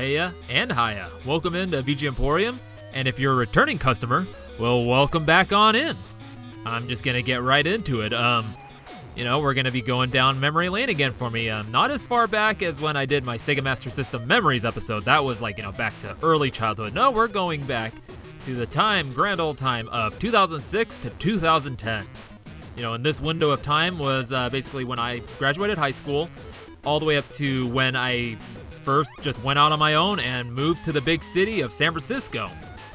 heya, and hiya. Welcome into VGMporium, and if you're a returning customer, well, welcome back on in. I'm just gonna get right into it. We're gonna be going down memory lane again for me. Not as far back as when I did my Sega Master System Memories episode. That was back to early childhood. No, we're going back to the grand old time of 2006 to 2010. And this window of time was basically when I graduated high school, all the way up to when I first just went out on my own and moved to the big city of San Francisco.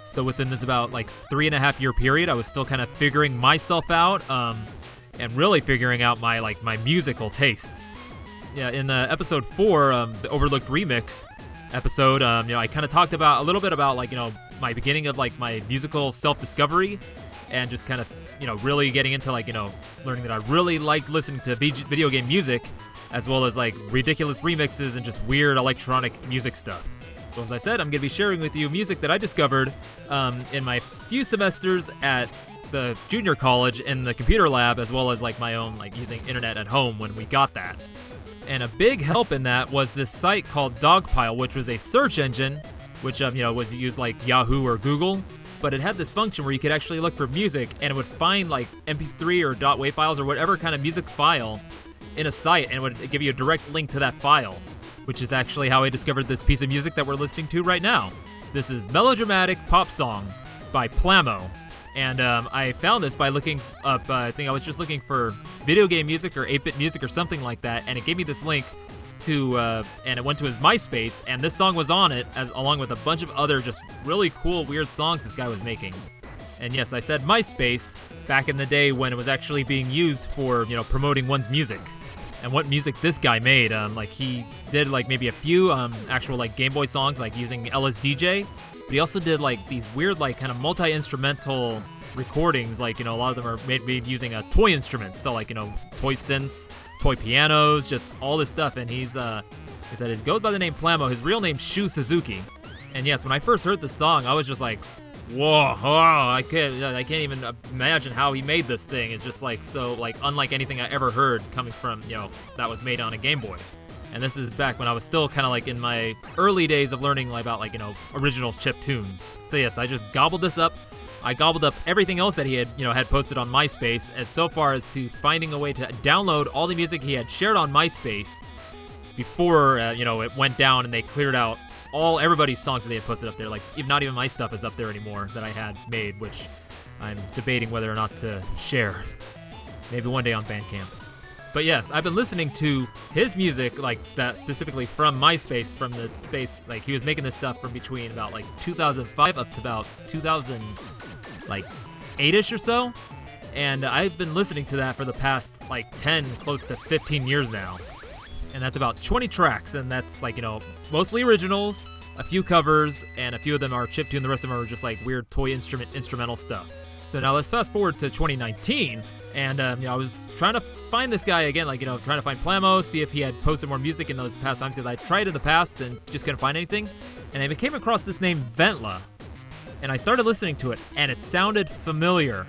So within this about 3.5 year period, I was still kind of figuring myself out, and really figuring out my musical tastes. Yeah, in episode 4, the Overlooked Remix episode, I kind of talked about a little bit about my beginning of my musical self-discovery, and just kind of really getting into learning that I really liked listening to video game music, as well as ridiculous remixes and just weird electronic music stuff. So as I said, I'm going to be sharing with you music that I discovered in my few semesters at the junior college in the computer lab, as well as my own using internet at home when we got that. And a big help in that was this site called Dogpile, which was a search engine, which was used like Yahoo or Google, but it had this function where you could actually look for music, and it would find MP3 or .wav files or whatever kind of music file in a site, and it would give you a direct link to that file, which is actually how I discovered this piece of music that we're listening to right now. This is Melodramatic Pop Song by Plamo. And I found this by looking up, I think I was just looking for video game music or 8-bit music or something like that, and it gave me this link to, and it went to his MySpace, and this song was on it, along with a bunch of other just really cool, weird songs this guy was making. And yes, I said MySpace back in the day when it was actually being used for, promoting one's music. And what music this guy made, he did maybe a few actual Game Boy songs, using LSDJ. But he also did these weird kind of multi-instrumental recordings, a lot of them are made using toy instruments, so toy synths, toy pianos, just all this stuff. And he said he goes by the name Plamo. His real name's Shu Suzuki. And yes, when I first heard the song, I was just whoa, I can't even imagine how he made this thing. It's just so unlike anything I ever heard coming from that was made on a Game Boy. And this is back when I was still kind of in my early days of learning about original chip tunes. So yes, I just gobbled this up. I gobbled up everything else that he had had posted on MySpace, as so far as to finding a way to download all the music he had shared on MySpace before it went down and they cleared out everybody's songs that they had posted up there. Not even my stuff is up there anymore that I had made, which I'm debating whether or not to share. Maybe one day on Bandcamp. But yes, I've been listening to his music that specifically from MySpace, from the space, he was making this stuff from between about 2005 up to about 2008ish or so. And I've been listening to that for the past 10, close to 15 years now. And that's about 20 tracks, and that's mostly originals, a few covers, and a few of them are chiptune. The rest of them are just weird toy instrumental stuff. So now let's fast forward to 2019, and I was trying to find this guy again, trying to find Plamo, see if he had posted more music in those past times, because I tried in the past and just couldn't find anything. And I came across this name Ventla, and I started listening to it, and it sounded familiar.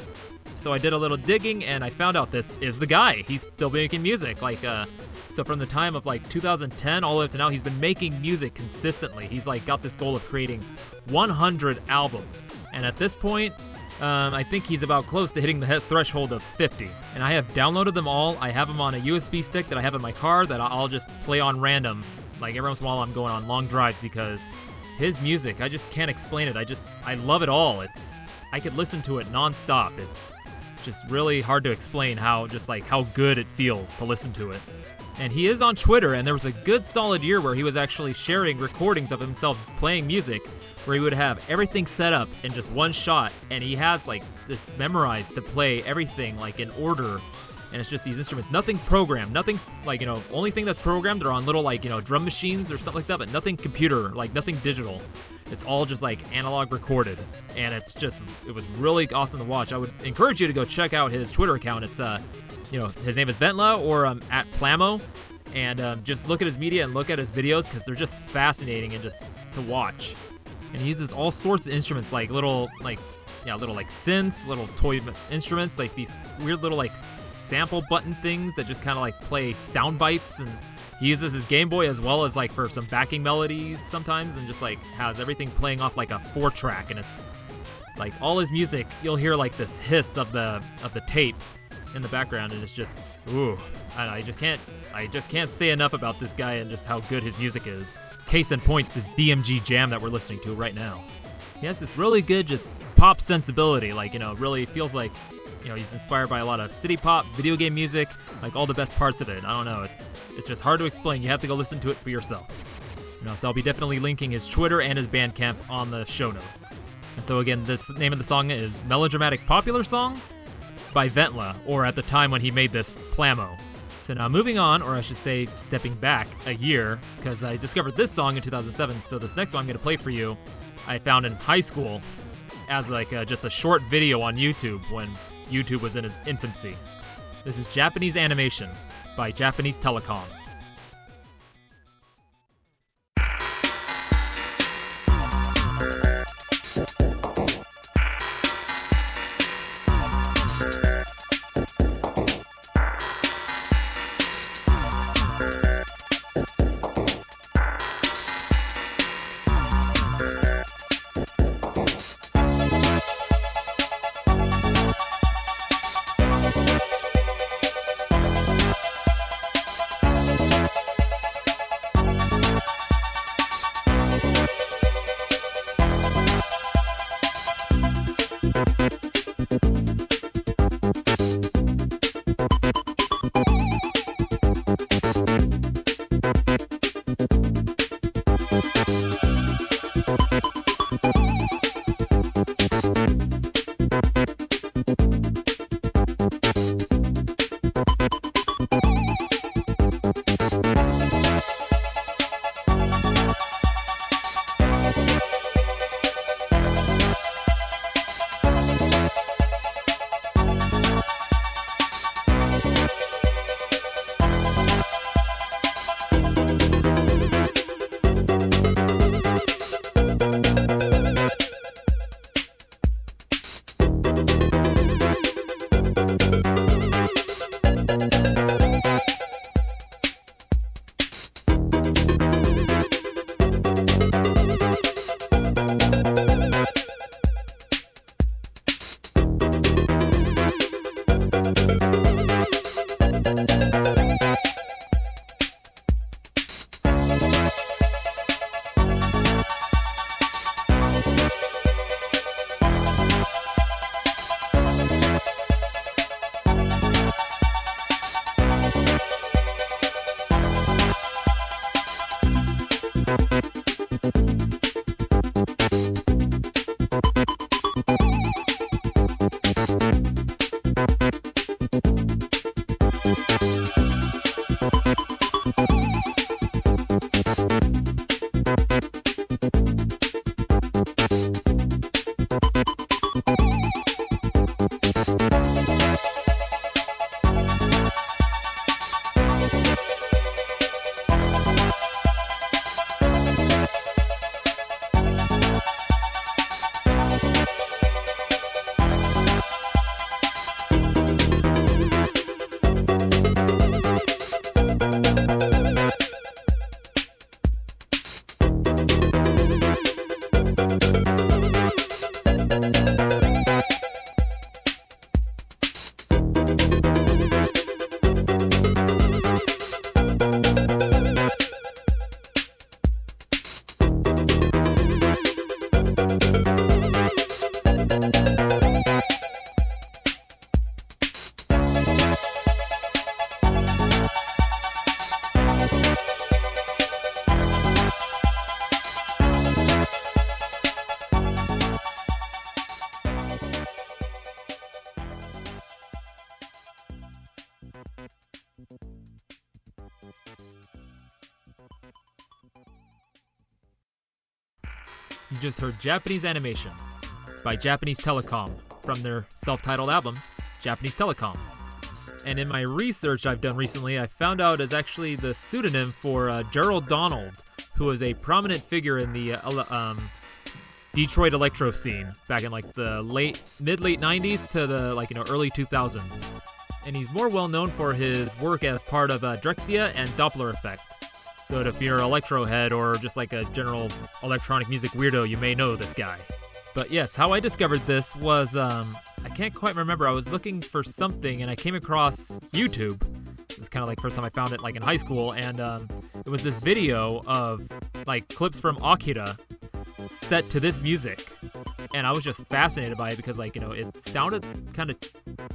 So I did a little digging, and I found out this is the guy. He's still making music, so from the time of 2010 all the way up to now, he's been making music consistently. He's got this goal of creating 100 albums, and at this point, I think he's about close to hitting the threshold of 50. And I have downloaded them all. I have them on a USB stick that I have in my car that I'll just play on random, every once in a while I'm going on long drives, because his music, I just can't explain it. I love it all. I could listen to it nonstop. It's just really hard to explain how good it feels to listen to it. And he is on Twitter, and there was a good solid year where he was actually sharing recordings of himself playing music, where he would have everything set up in just one shot, and he has this memorized to play everything in order. And it's just these instruments, nothing programmed, nothing's only thing that's programmed are on little drum machines or stuff like that, but nothing computer, nothing digital. It's all just analog recorded, and it was really awesome to watch. I would encourage you to go check out his Twitter account. It's his name is Ventla, or at Plamo, and just look at his media and look at his videos, because they're just fascinating and just to watch. And he uses all sorts of instruments, little synths, little toy instruments, these weird little sample button things that just kind of play sound bites, and He uses his Game Boy as well as like for some backing melodies sometimes, and just like has everything playing off like a 4-track, and it's like all his music, you'll hear like this hiss of the tape in the background, and it's just, ooh, I just can't say enough about this guy and just how good his music is. Case in point, this DMG jam that we're listening to right now. He has this really good just pop sensibility, like, really feels like, he's inspired by a lot of city pop, video game music, like all the best parts of it. I don't know, it's just hard to explain. You have to go listen to it for yourself. So I'll be definitely linking his Twitter and his Bandcamp on the show notes. And so again, this name of the song is Melodramatic Popular Song by Ventla, or at the time when he made this, Plamo. So now moving on, or I should say stepping back a year, because I discovered this song in 2007, so this next one I'm going to play for you, I found in high school as like just a short video on YouTube when YouTube was in its infancy. This is Japanese Animation by Japanese Telecom. You just heard Japanese Animation by Japanese Telecom from their self-titled album, Japanese Telecom. And in my research I've done recently, I found out it's actually the pseudonym for Gerald Donald, who was a prominent figure in the Detroit electro scene back in like the mid-late 90s to the early 2000s. and he's more well known for his work as part of Drexcia and Doppler Effect. So if you're an electro head or just like a general electronic music weirdo, you may know this guy. But yes, how I discovered this was, I can't quite remember. I was looking for something and I came across YouTube. It's kind of like first time I found it like in high school, and it was this video of like clips from Akira set to this music. And I was just fascinated by it because, like, you know, it sounded kind of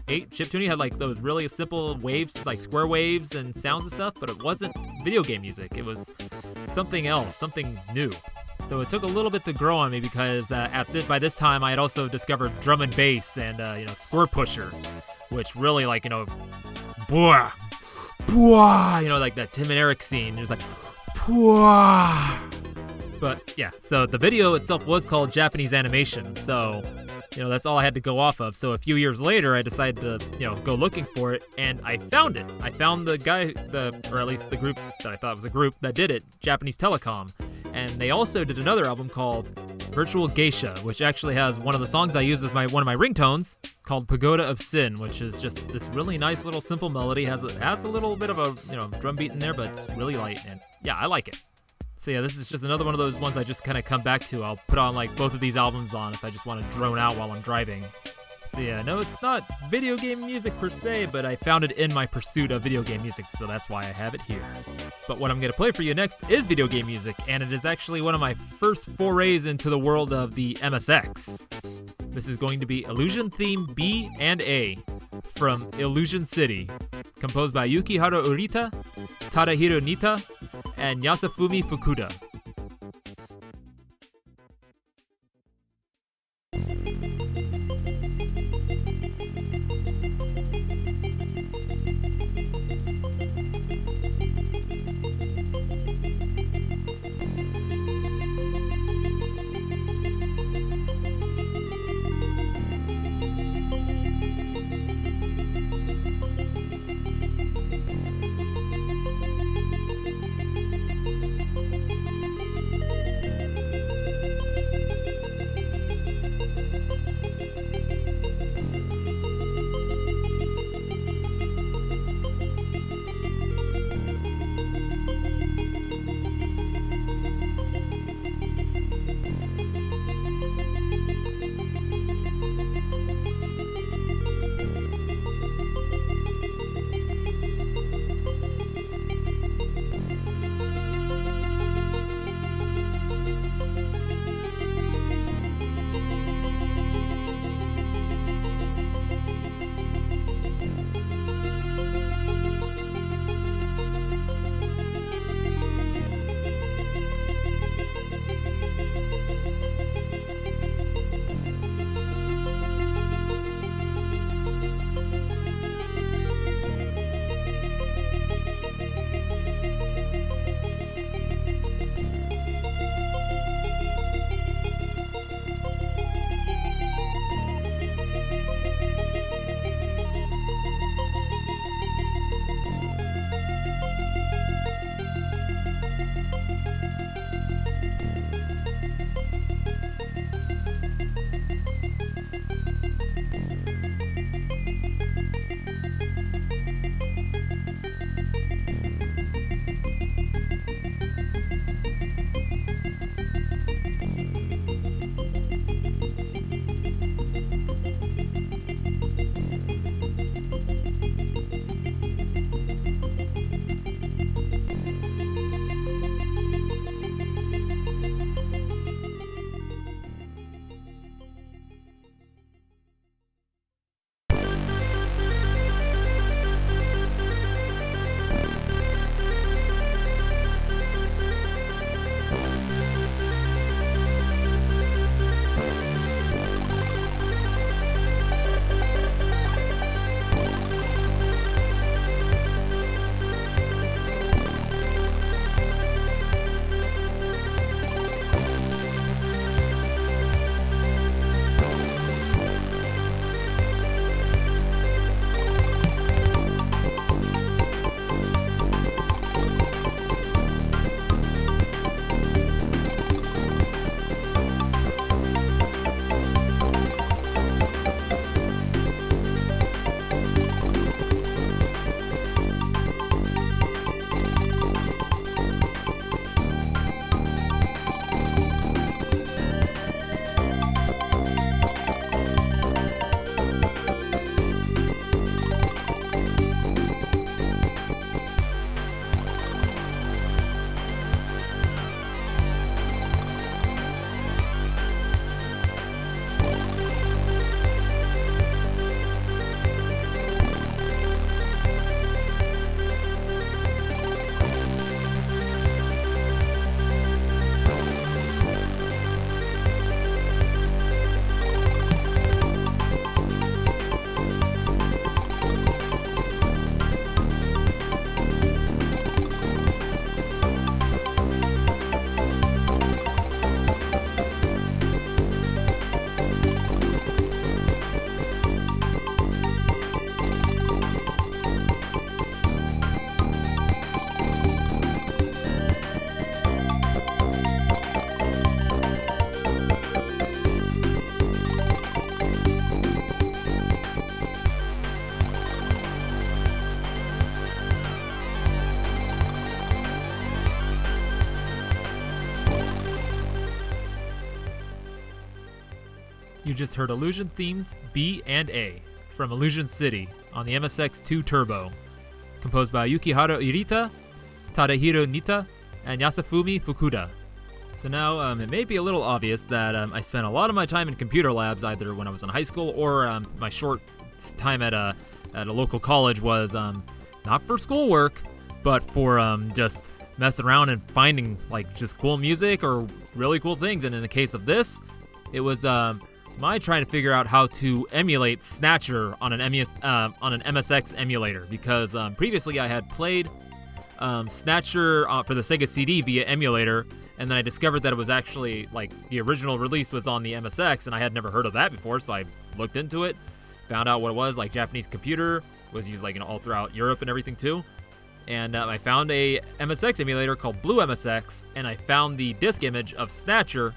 chiptune. Had like those really simple waves, like square waves and sounds and stuff, but it wasn't video game music. It was something else, something new. So it took a little bit to grow on me because by this time I had also discovered drum and bass and Square Pusher, which really, like, you know, blah, blah, you know, like that Tim and Eric scene. There's like blah. But yeah, so the video itself was called Japanese Animation, so, you know, that's all I had to go off of. So a few years later, I decided to, you know, go looking for it, and I found it. I found the guy, or at least the group that I thought was a group that did it, Japanese Telecom. And they also did another album called Virtual Geisha, which actually has one of the songs I use as one of my ringtones, called Pagoda of Sin, which is just this really nice little simple melody. Has a little bit of a, you know, drum beat in there, but it's really light, and yeah, I like it. So yeah, this is just another one of those ones I just kind of come back to. I'll put on like both of these albums on if I just want to drone out while I'm driving. So yeah, no, it's not video game music per se, but I found it in my pursuit of video game music, so that's why I have it here. But what I'm going to play for you next is video game music, and it is actually one of my first forays into the world of the MSX. This is going to be Illusion Theme B and A from Illusion City, composed by Yukihara Urita, Tadahiro Nita, and Yasufumi Fukuda. You just heard Illusion Themes B and A from Illusion City on the MSX2 Turbo, composed by Yukihiro Irita, Tadahiro Nita, and Yasufumi Fukuda. So now, it may be a little obvious that I spent a lot of my time in computer labs, either when I was in high school or my short time at a local college was not for schoolwork, but for just messing around and finding like just cool music or really cool things. And in the case of this, it was my trying to figure out how to emulate Snatcher on an MSX emulator, because previously I had played Snatcher for the Sega CD via emulator, and then I discovered that it was actually, like, the original release was on the MSX, and I had never heard of that before, so I looked into it, found out what it was. Like, Japanese computer was used, like, all throughout Europe and everything, too. And I found a MSX emulator called Blue MSX, and I found the disk image of Snatcher,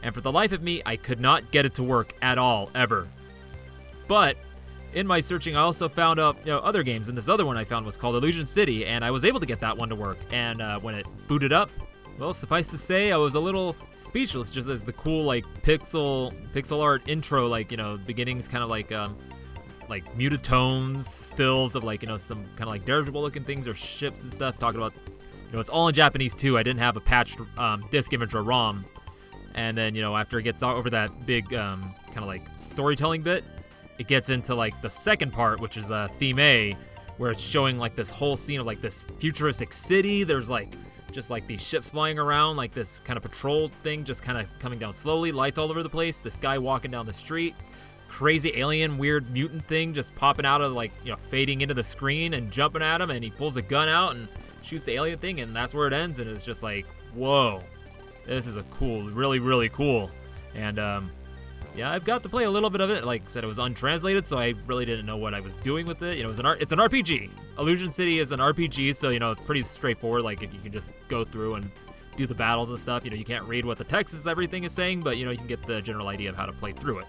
and for the life of me, I could not get it to work at all, ever. But in my searching, I also found other games, and this other one I found was called Illusion City, and I was able to get that one to work. And when it booted up, well, suffice to say, I was a little speechless, just as the cool, like, pixel art intro, like, beginnings kind of like muted tones, stills of, like, some kind of like dirigible looking things or ships and stuff, talking about, it's all in Japanese too. I didn't have a patched disk image or ROM. And then, after it gets over that big kind of like storytelling bit, it gets into like the second part, which is theme A, where it's showing like this whole scene of like this futuristic city. There's like just like these ships flying around, like this kind of patrol thing just kind of coming down slowly, lights all over the place, this guy walking down the street, crazy alien weird mutant thing just popping out of like, fading into the screen and jumping at him, and he pulls a gun out and shoots the alien thing, and that's where it ends. And it's just like, whoa, this is a cool, really, really cool. And yeah, I've got to play a little bit of it. Like I said, it was untranslated, so I really didn't know what I was doing with it. It's an RPG. Illusion City is an RPG, so it's pretty straightforward. Like, if you can just go through and do the battles and stuff. You can't read what the text is, everything is saying, but you can get the general idea of how to play through it.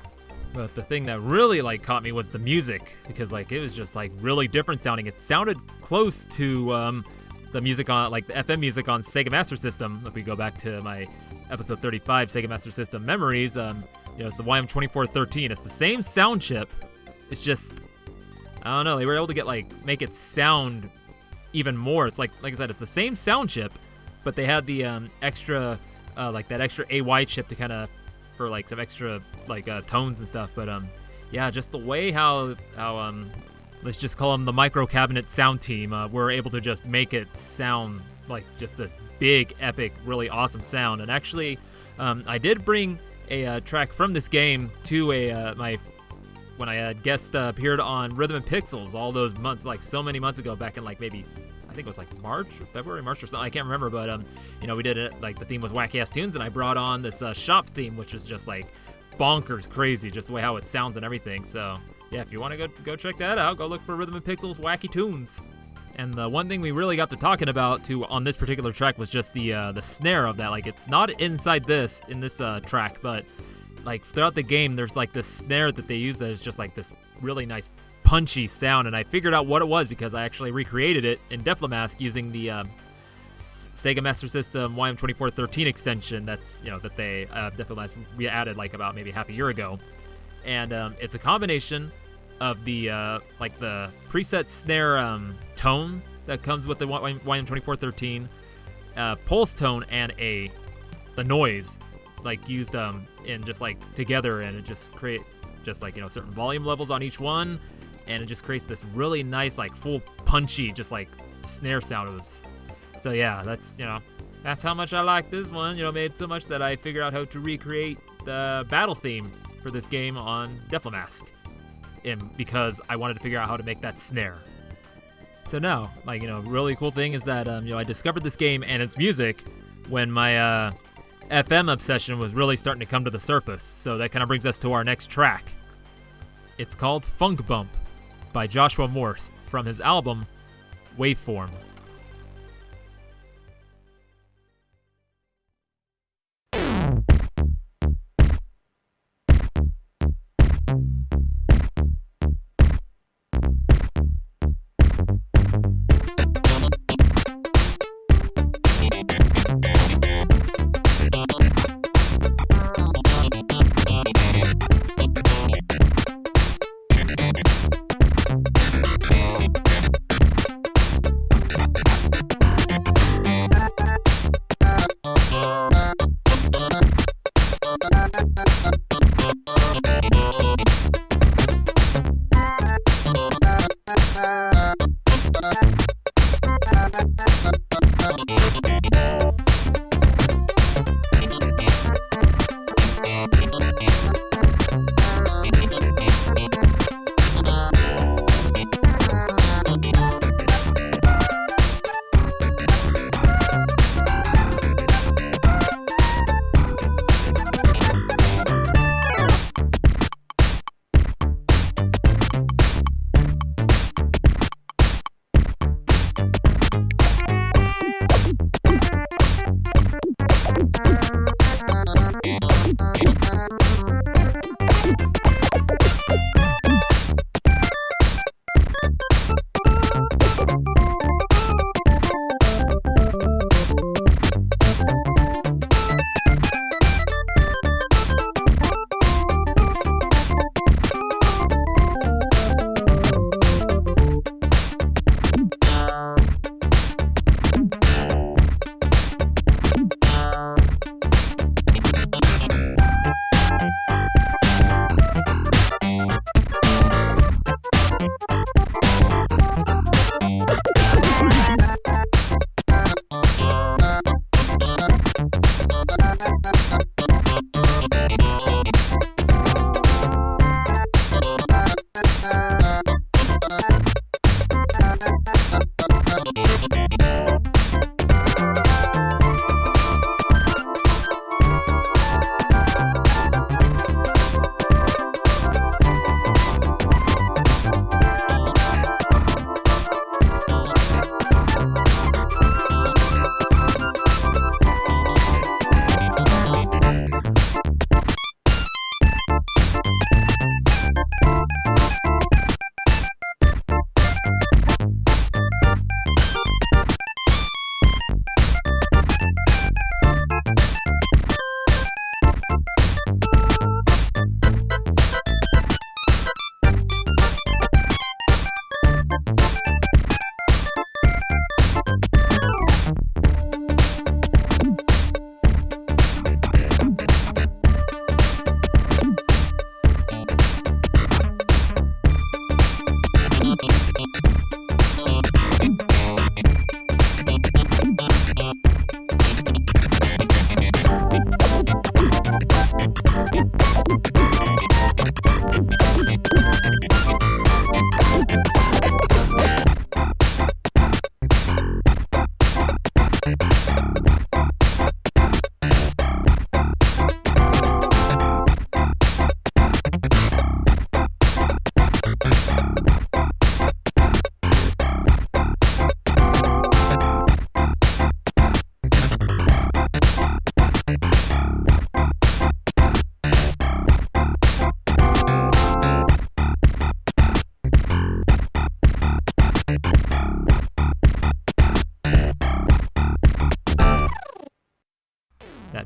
But the thing that really like caught me was the music, because like it was just like really different sounding. It sounded close to the music on like the FM music on Sega Master System. If we go back to my episode 35 Sega Master System memories, it's the YM2413. It's the same sound chip. It's just, I don't know, they were able to make it sound even more. It's like I said, it's the same sound chip, but they had the extra like that extra AY chip to kind of for like some extra like tones and stuff. But yeah, just the way how let's just call them the micro cabinet sound team were able to just make it sound like just this big epic really awesome sound. And actually I did bring a track from this game to when I had guest appeared on Rhythm and Pixels all those months, like so many months ago, back in like maybe I think it was like March or something, I can't remember, but we did it, like the theme was Wacky Ass Tunes, and I brought on this shop theme, which is just like bonkers crazy, just the way how it sounds and everything. So yeah, if you want to go check that out, go look for Rhythm and Pixels Wacky Tunes. And the one thing we really got to talking about too on this particular track was just the snare of that. Like, it's not inside in this track, but like throughout the game, there's like this snare that they use that is just like this really nice punchy sound. And I figured out what it was because I actually recreated it in Deflamask using the Sega Master System YM2413 extension that's that they Deflamask re-added like about maybe half a year ago. And it's a combination of the like the preset snare tone that comes with the YM2413 pulse tone and the noise like used in just like together, and it just creates just like certain volume levels on each one, and it just creates this really nice like full punchy just like snare sound. So yeah, that's how much I like this one. Made so much that I figured out how to recreate the battle theme for this game on Deflamask. Because I wanted to figure out how to make that snare. So now, like, really cool thing is that, I discovered this game and its music when my FM obsession was really starting to come to the surface. So that kind of brings us to our next track. It's called Funk Bump by Joshua Morse from his album Waveform.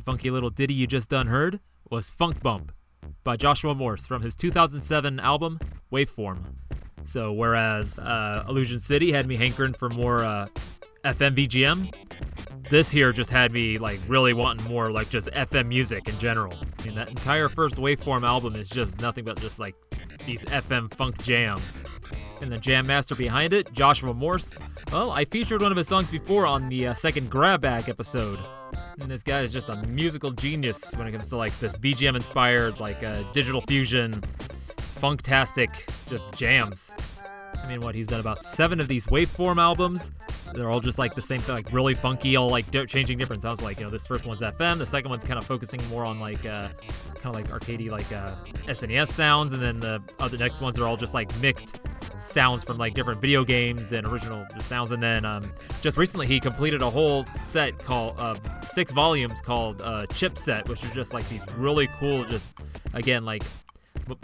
That funky little ditty you just done heard was Funk Bump by Joshua Morse from his 2007 album, Waveform. So whereas Illusion City had me hankering for more FM VGM, this here just had me like really wanting more like just FM music in general. I mean, that entire first Waveform album is just nothing but just like these FM funk jams. And the jam master behind it, Joshua Morse, well, I featured one of his songs before on the second Grab Bag episode. And this guy is just a musical genius when it comes to like this VGM inspired like digital fusion, funktastic just jams. I mean, he's done about 7 of these Waveform albums. They're all just like the same thing, like really funky, all like changing different sounds. Like, this first one's FM, the second one's kind of focusing more on like kind of like arcadey, like SNES sounds, and then the next ones are all just like mixed sounds from like different video games and original sounds. And then just recently he completed a whole set called 6 volumes called Chipset, which is just like these really cool, just again like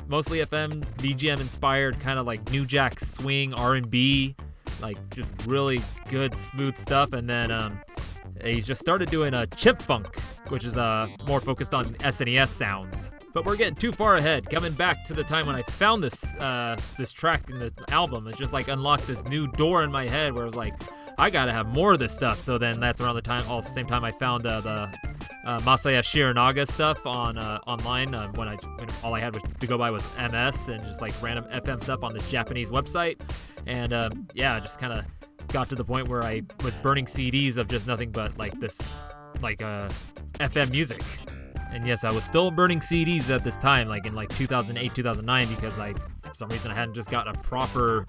mostly FM VGM inspired kind of like New Jack swing R&B, like just really good smooth stuff. And then he's just started doing a chip funk, which is more focused on SNES sounds. But we're getting too far ahead. Coming back to the time when I found this this track in the album, it just like unlocked this new door in my head where I was like, I gotta have more of this stuff. So then that's around the same time I found the Masaya Shiranaga stuff on online when all I had to go by was MS and just like random FM stuff on this Japanese website. And yeah, just kind of got to the point where I was burning CDs of just nothing but like this like FM music. And yes, I was still burning CDs at this time, like in like 2008, 2009, because for some reason I hadn't just gotten a proper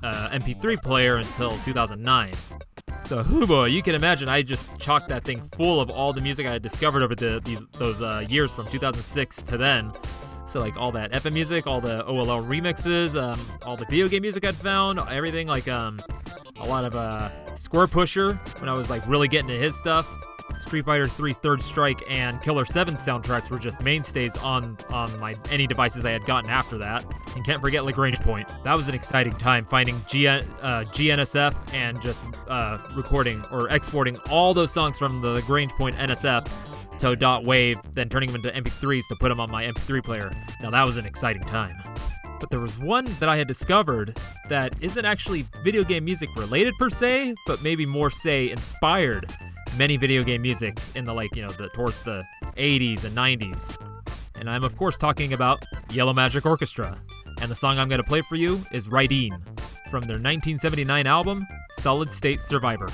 MP3 player until 2009. So, boy, you can imagine I just chocked that thing full of all the music I had discovered over those years from 2006 to then. So like all that FM music, all the OLL remixes, all the video game music I'd found, everything like a lot of Square Pusher when I was like really getting into his stuff. Street Fighter 3 Third Strike and Killer 7 soundtracks were just mainstays on any devices I had gotten after that. And can't forget Lagrange Point. That was an exciting time finding GNSF and just recording or exporting all those songs from the Lagrange Point NSF to .wave, then turning them into MP3s to put them on my MP3 player. Now that was an exciting time. But there was one that I had discovered that isn't actually video game music related per se, but maybe more say inspired many video game music in the towards the 80s and 90s. And I'm of course talking about Yellow Magic Orchestra. And the song I'm going to play for you is Raideen from their 1979 album, Solid State Survivor.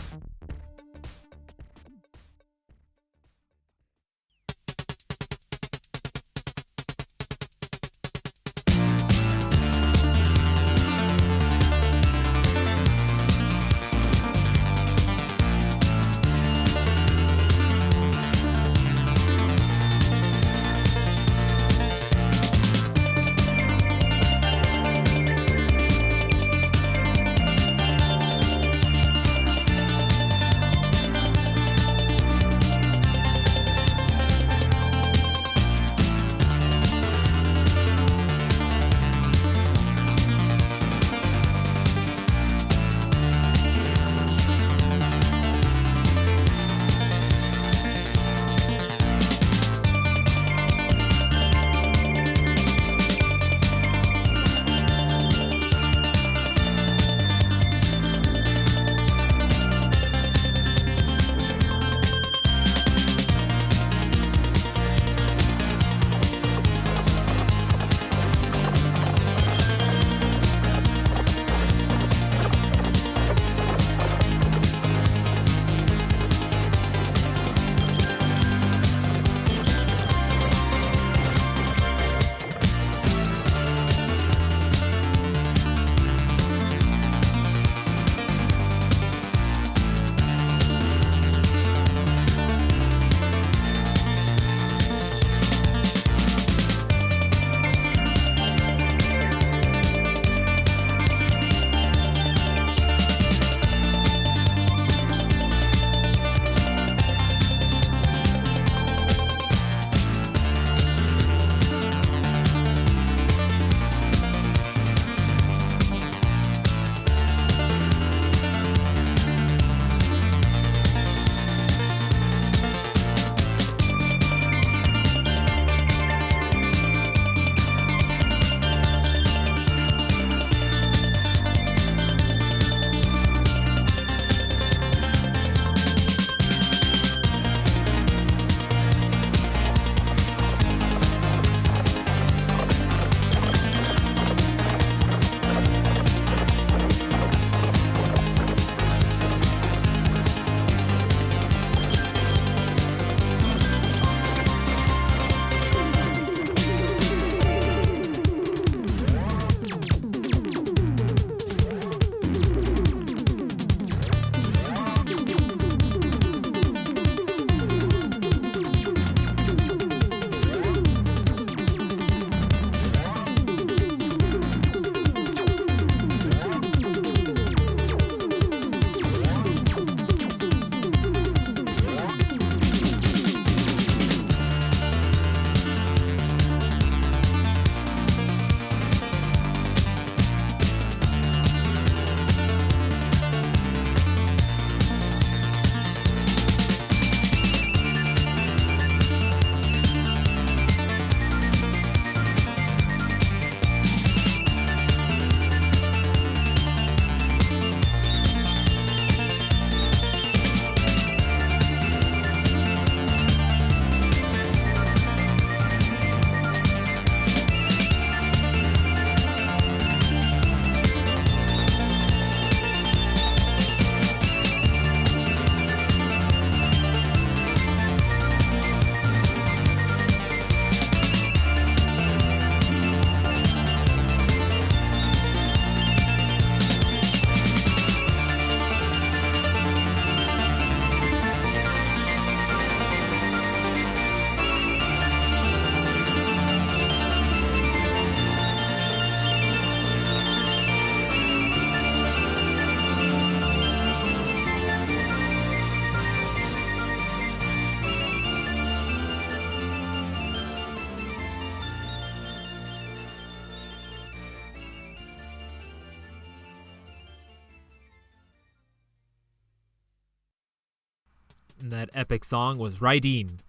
And that epic song was Riding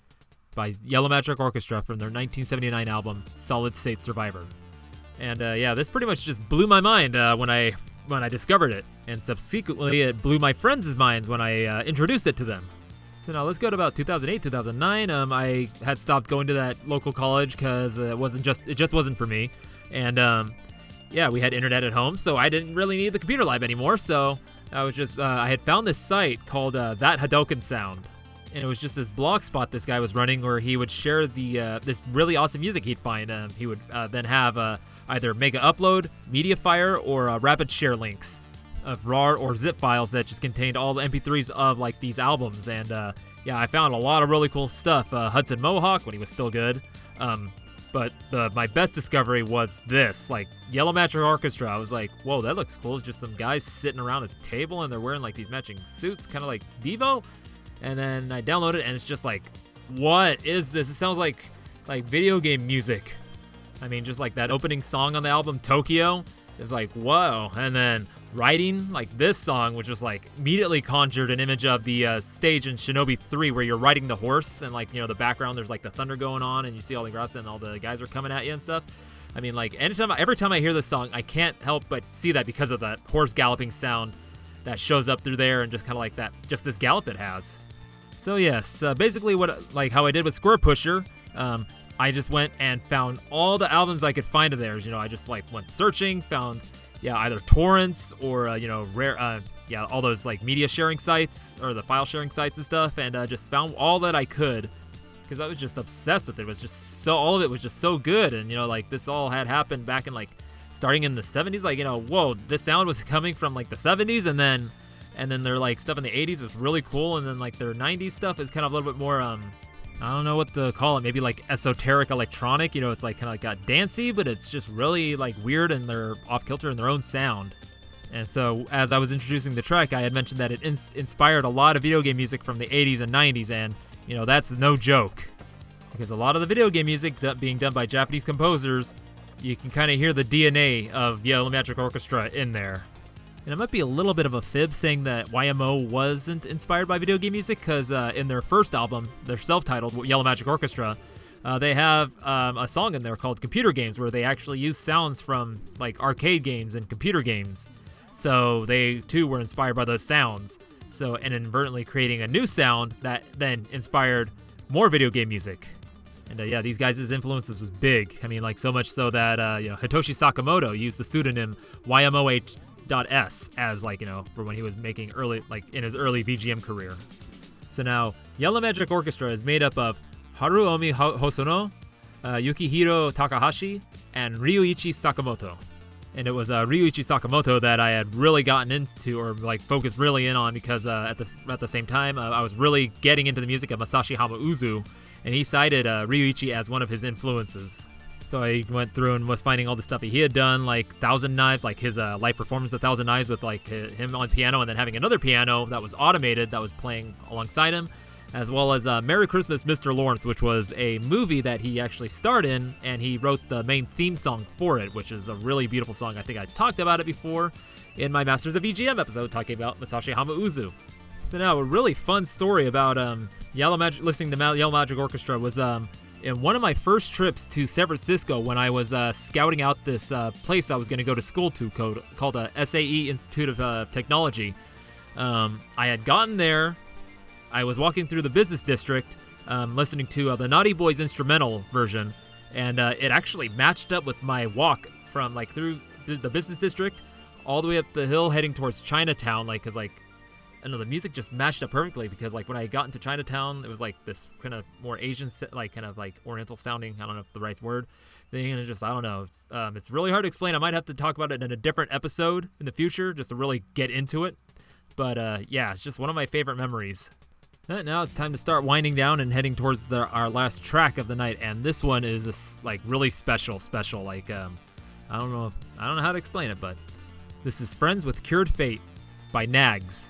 by Yellow Magic Orchestra from their 1979 album Solid State Survivor. And this pretty much just blew my mind when I discovered it, and subsequently it blew my friends' minds when I introduced it to them. So now let's go to about 2008, 2009. I had stopped going to that local college because it just wasn't for me, and we had internet at home, so I didn't really need the computer lab anymore. So I was just I had found this site called That Hadoken Sound. And it was just this blog spot this guy was running where he would share this really awesome music he'd find. He would then have either mega upload, media fire, or rapid share links of RAR or zip files that just contained all the MP3s of like these albums. And I found a lot of really cool stuff. Hudson Mohawk when he was still good. But my best discovery was this, like Yellow Magic Orchestra. I was like, whoa, that looks cool. It's just some guys sitting around a table and they're wearing like these matching suits, kind of like Devo. And then I download it, and it's just like, what is this? It sounds like video game music. I mean, just like that opening song on the album, Tokyo, is like, whoa. And then Riding, like this song, which was like immediately conjured an image of the stage in Shinobi 3 where you're riding the horse, and like, the background, there's like the thunder going on, and you see all the grass and all the guys are coming at you and stuff. I mean, like every time I hear this song, I can't help but see that because of that horse galloping sound that shows up through there, and just kind of like that, just this gallop it has. So yes, basically how I did with Square Pusher, I just went and found all the albums I could find of theirs. I just like went searching, found either torrents or rare all those like media sharing sites or the file sharing sites and stuff, and just found all that I could because I was just obsessed with it. It was just all of it was just so good, and like this all had happened back in like starting in the 70s. Like whoa, this sound was coming from like the 70s, and then their like stuff in the 80s was really cool, and then like their 90s stuff is kind of a little bit more I don't know what to call it, maybe like esoteric electronic. It's like kind of like got dancey, but it's just really like weird, and they're off kilter in their own sound. And so as I was introducing the track, I had mentioned that it inspired a lot of video game music from the 80s and 90s, and that's no joke, because a lot of the video game music being done by Japanese composers, you can kind of hear the DNA of Yellow Magic Orchestra in there. And it might be a little bit of a fib saying that YMO wasn't inspired by video game music, because in their first album, their self-titled Yellow Magic Orchestra, they have a song in there called Computer Games, where they actually use sounds from like arcade games and computer games. So they too were inspired by those sounds. So and inadvertently creating a new sound that then inspired more video game music. And these guys' influences was big. I mean, like so much so that Hitoshi Sakamoto used the pseudonym YMOH.S as for when he was making in his early VGM career. So now Yellow Magic Orchestra is made up of Haruomi Hosono, Yukihiro Takahashi, and Ryuichi Sakamoto. And it was Ryuichi Sakamoto that I had really gotten into, or like focused really in on, because at the same time I was really getting into the music of Masashi Hamauzu, and he cited Ryuichi as one of his influences. So I went through and was finding all the stuff he had done, like Thousand Knives, like his live performance of Thousand Knives with like him on piano, and then having another piano that was automated that was playing alongside him, as well as Merry Christmas, Mr. Lawrence, which was a movie that he actually starred in, and he wrote the main theme song for it, which is a really beautiful song. I think I talked about it before in my Masters of VGM episode, talking about Masashi Hamauzu. So now a really fun story about listening to Yellow Magic Orchestra was in one of my first trips to San Francisco, when I was scouting out this place I was going to go to school to called SAE Institute of Technology. I had gotten there. I was walking through the business district, listening to the Naughty Boys instrumental version, and it actually matched up with my walk from like through the business district all the way up the hill heading towards Chinatown, because I don't know, the music just matched up perfectly, because like when I got into Chinatown, it was like this kind of more Asian, like kind of like Oriental sounding, I don't know if the right word thing, and it's just, I don't know, it's really hard to explain. I might have to talk about it in a different episode in the future just to really get into it, but it's just one of my favorite memories. Now it's time to start winding down and heading towards our last track of the night, and this one is like really special. Like I don't know how to explain it, but this is Friends with Cured Fate by Nags.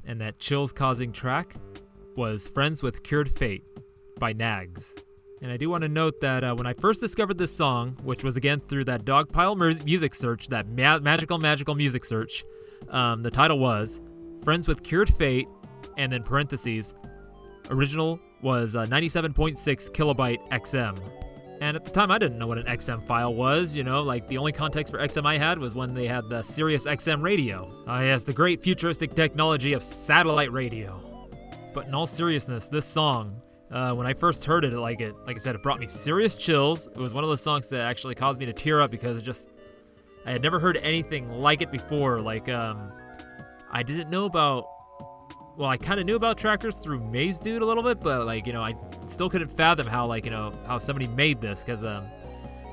And that chills-causing track was Friends with Cured Fate by Nags. And I do want to note that when I first discovered this song, which was again through that Dogpile music search, that magical music search, the title was Friends with Cured Fate, and then parentheses, original was 97.6 kilobyte XM. And at the time, I didn't know what an XM file was, like the only context for XM I had was when they had the Sirius XM radio. Ah yes, the great futuristic technology of satellite radio. But in all seriousness, this song, when I first heard it, like I said, it brought me serious chills. It was one of those songs that actually caused me to tear up because I had never heard anything like it before. I didn't know about, I kind of knew about trackers through Maze Dude a little bit, but I still couldn't fathom how how somebody made this, because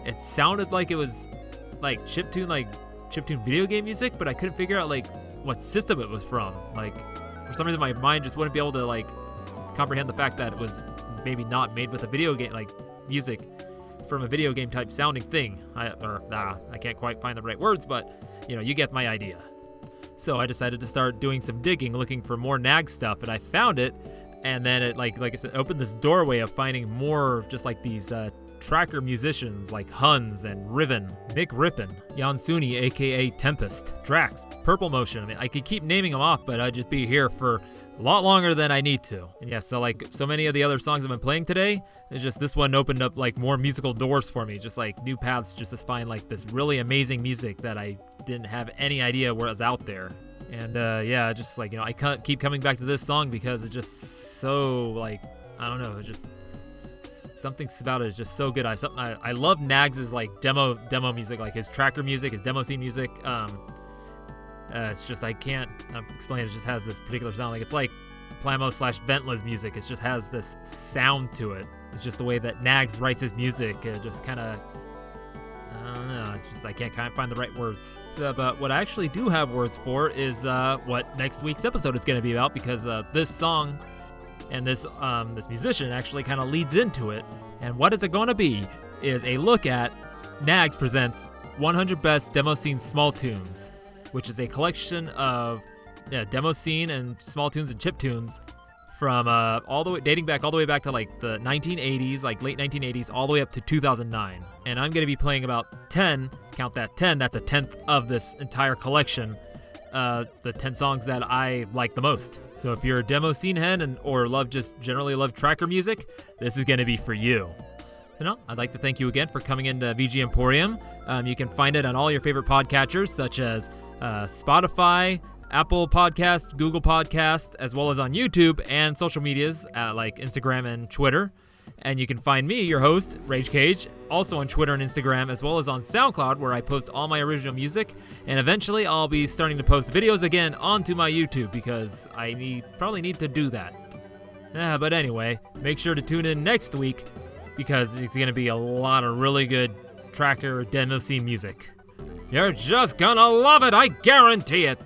it sounded like it was like chiptune video game music, but I couldn't figure out what system it was from. For some reason my mind just wouldn't be able to comprehend the fact that it was maybe not made with a video game, music from a video game type sounding thing. I can't quite find the right words, but you get my idea. So I decided to start doing some digging, looking for more Nag stuff, and I found it. And then it, like I said, opened this doorway of finding more of just these tracker musicians like Huns and Riven, Nick Rippin, Yansuni, aka Tempest, Drax, Purple Motion. I mean, I could keep naming them off, but I'd just be here for a lot longer than I need to. And yeah, so many of the other songs I've been playing today, it's just this one opened up more musical doors for me, just new paths just to find this really amazing music that I didn't have any idea was out there. And yeah, just I can't keep coming back to this song because it's just so I don't know, it's just something about it is just so good. I love Nags' demo music, his tracker music, his demo scene music. It's just, I can't explain it. It just has this particular sound. It's like Plamo/Ventla's music. It just has this sound to it. It's just the way that Nags writes his music. It just kind of, I don't know. It's just, I can't find the right words. So, but what I actually do have words for is what next week's episode is going to be about, because this song and this musician actually kind of leads into it. And what is it going to be is a look at Nags presents 100 Best Demo Scene Small Tunes, which is a collection of demo scene and small tunes and chip tunes from dating back all the way back to the 1980s, late 1980s, all the way up to 2009. And I'm going to be playing about 10, count that 10, that's a 10th of this entire collection, the 10 songs that I like the most. So if you're a demo scene head or generally love tracker music, this is going to be for you. So no, I'd like to thank you again for coming into VGMporium. You can find it on all your favorite podcatchers, such as Spotify, Apple Podcast, Google Podcast, as well as on YouTube and social medias like Instagram and Twitter. And you can find me, your host, Rage Cage, also on Twitter and Instagram, as well as on SoundCloud, where I post all my original music. And eventually I'll be starting to post videos again onto my YouTube, because I probably need to do that. But anyway, make sure to tune in next week, because it's going to be a lot of really good tracker demo scene music. You're just gonna love it, I guarantee it!